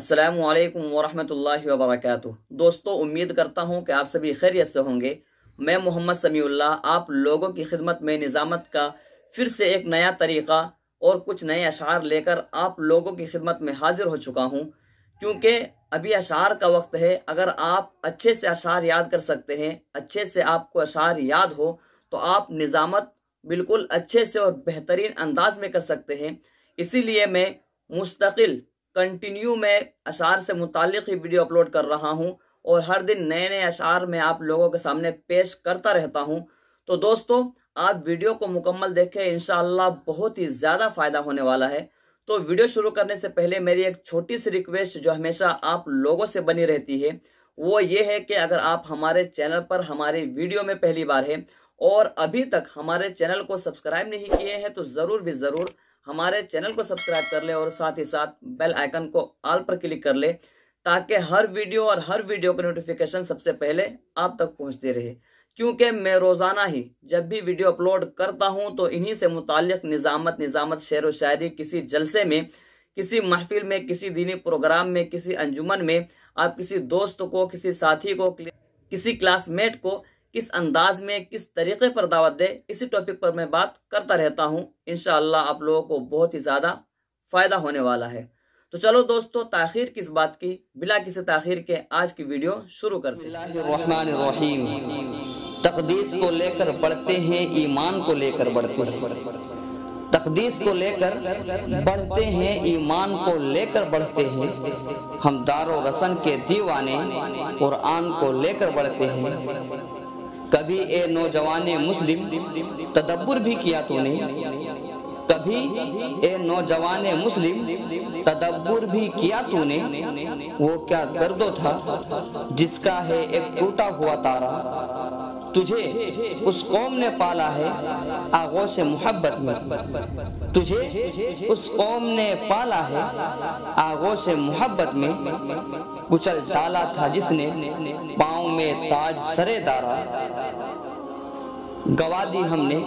السلام علیکم ورحمۃ اللہ وبرکاتہ۔ دوستو، امید کرتا ہوں کہ آپ سبھی خیریت سے ہوں گے۔ میں محمد سمیع اللہ آپ لوگوں کی خدمت میں نظامت کا پھر سے ایک نیا طریقہ اور کچھ نئے اشعار لے کر آپ لوگوں کی خدمت میں حاضر ہو چکا ہوں، کیونکہ ابھی اشعار کا وقت ہے۔ اگر آپ اچھے سے اشعار یاد کر سکتے ہیں، اچھے سے آپ کو اشعار یاد ہو، تو آپ نظامت بالکل اچھے سے اور بہترین انداز میں کر سکتے ہیں۔ اسی لیے میں مستقل کنٹینیو میں اشعار سے متعلق ہی ویڈیو اپلوڈ کر رہا ہوں، اور ہر دن نئے نئے اشعار میں آپ لوگوں کے سامنے پیش کرتا رہتا ہوں۔ تو دوستو، آپ ویڈیو کو مکمل دیکھیں، انشاءاللہ بہت ہی زیادہ فائدہ ہونے والا ہے۔ تو ویڈیو شروع کرنے سے پہلے میری ایک چھوٹی سی ریکویسٹ جو ہمیشہ آپ لوگوں سے بنی رہتی ہے، وہ یہ ہے کہ اگر آپ ہمارے چینل پر ہماری ویڈیو میں پہلی بار ہیں اور ابھی تک ہمارے چینل کو سبسکرائب نہیں کیے ہیں، تو ضرور بھی ضرور ہمارے چینل کو سبسکرائب کر لیں، اور ساتھ ہی ساتھ بیل آئیکن کو آل پر کلک کر لیں، تاکہ ہر ویڈیو کی نوٹیفیکیشن سب سے پہلے آپ تک پہنچتے رہے۔ کیونکہ میں روزانہ ہی جب بھی ویڈیو اپلوڈ کرتا ہوں تو انہی سے متعلق نظامت شعر و شاعری، کسی جلسے میں، کسی محفل میں، کسی دینی پروگرام میں، کسی انجمن میں، آپ کسی دوست کو، کسی ساتھی کو، کسی کلاس میٹ کو کس انداز میں، کس طریقے پر دعوت دے، اسی ٹاپک پر میں بات کرتا رہتا ہوں۔ انشاءاللہ آپ لوگوں کو بہت ہی زیادہ فائدہ ہونے والا ہے۔ تو چلو دوستو، تاخیر کس بات کی، بلا کسی تاخیر کے آج کی ویڈیو شروع کرتے ہیں۔ بسم اللہ الرحمن الرحیم۔ تقدیس کو لے کر بڑھتے ہیں، ایمان کو لے کر بڑھتے ہیں۔ تقدیس کو لے کر بڑھتے ہیں، ایمان کو لے کر بڑھتے ہیں۔ ہم دار و رسن کے دیوانے، قرآن کو لے کر بڑھتے ہیں۔ کبھی اے نوجوان مسلم تدبر بھی کیا تو نے، کبھی اے نوجوان مسلم تدبر بھی کیا تو نے، وہ کیا درد تھا جس کا ہے ایک ٹوٹا ہوا تارا، تجھے اس قوم نے پالا ہے آغوش محبت میں، تجھے اس قوم نے پالا ہے آغوش محبت میں، کچل ڈالا تھا جس نے پاؤں میں تاج سرے دارا، گوا دی ہم نے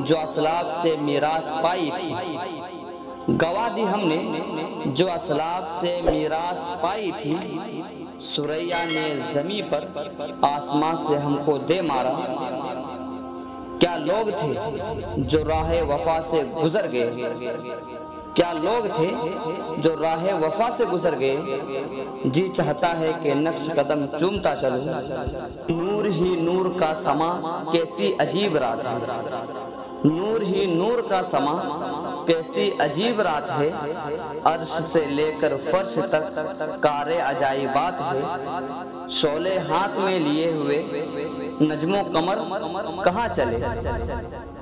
جو اسلاف سے میراث پائی تھی، گوا دی ہم نے جو اسلاف سے میراث پائی تھی، سریا نے زمین پر آسمان سے ہم کو دے مارا، کیا لوگ تھے جو راہ وفا سے گزر گئے، کیا لوگ تھے جو راہ وفا سے گزر گئے، جی چاہتا ہے کہ نقش قدم چومتا چلوں، نور ہی نور کا سما کیسی عجیب رات ہے، نور ہی نور کا سما کیسی عجیب رات ہے، عرش سے لے کر فرش تک کار عجائبات ہے، شعلے ہاتھ میں لیے ہوئے نجم و قمر کہاں چلے،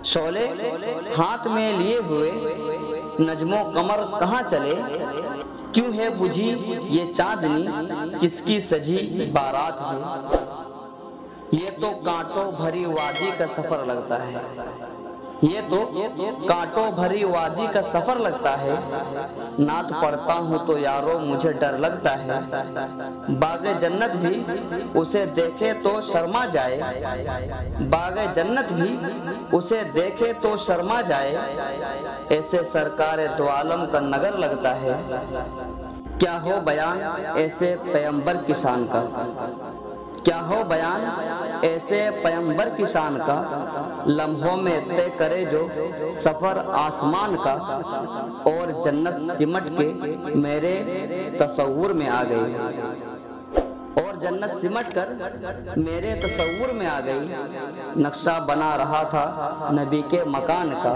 شعلے ہاتھ میں لیے ہوئے نجم و قمر کہاں چلے، کیوں ہے بجھی یہ چاندنی کس کی سجی بارات ہے، یہ تو کانٹوں بھری وادی کا سفر لگتا ہے، یہ تو کانٹوں بھری وادی کا سفر لگتا ہے، نعت پڑھتا ہوں تو یارو مجھے ڈر لگتا ہے، باغ جنت بھی اسے دیکھے تو شرما جائے، باغ جنت بھی اسے دیکھے تو شرما جائے، ایسے سرکار دو عالم کا نگر لگتا ہے، کیا ہو بیان ایسے پیمبر کی شان کا، کیا ہو بیان ایسے پیمبر کی شان کا، لمحوں میں طے کرے جو سفر آسمان کا، اور جنت سمٹ کے میرے تصور میں آ گئی، اور جنت سمٹ کر میرے تصور میں آ گئی، نقشہ بنا رہا تھا نبی کے مکان کا۔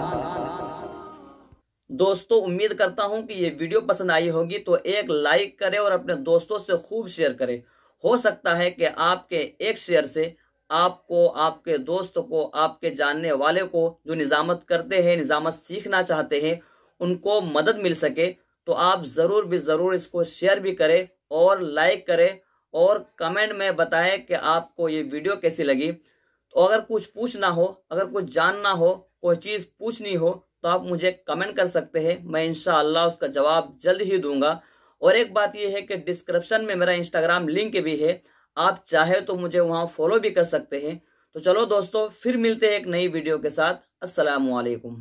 دوستو، امید کرتا ہوں کہ یہ ویڈیو پسند آئی ہوگی، تو ایک لائک کرے اور اپنے دوستوں سے خوب شیئر کرے۔ ہو سکتا ہے کہ آپ کے ایک شیئر سے آپ کو، آپ کے دوست کو، آپ کے جاننے والے کو جو نظامت کرتے ہیں، نظامت سیکھنا چاہتے ہیں، ان کو مدد مل سکے۔ تو آپ ضرور بھی ضرور اس کو شیئر بھی کریں اور لائک کریں، اور کمنٹ میں بتائیں کہ آپ کو یہ ویڈیو کیسی لگی۔ تو اگر کچھ پوچھنا ہو، اگر کچھ جاننا ہو، کوئی چیز پوچھنی ہو، تو آپ مجھے کمنٹ کر سکتے ہیں، میں انشاءاللہ اس کا جواب جلد ہی دوں گا۔ اور ایک بات یہ ہے کہ ڈسکرپشن میں میرا انسٹاگرام لنک بھی ہے، آپ چاہے تو مجھے وہاں فالو بھی کر سکتے ہیں۔ تو چلو دوستو، پھر ملتے ہیں ایک نئی ویڈیو کے ساتھ۔ السلام علیکم۔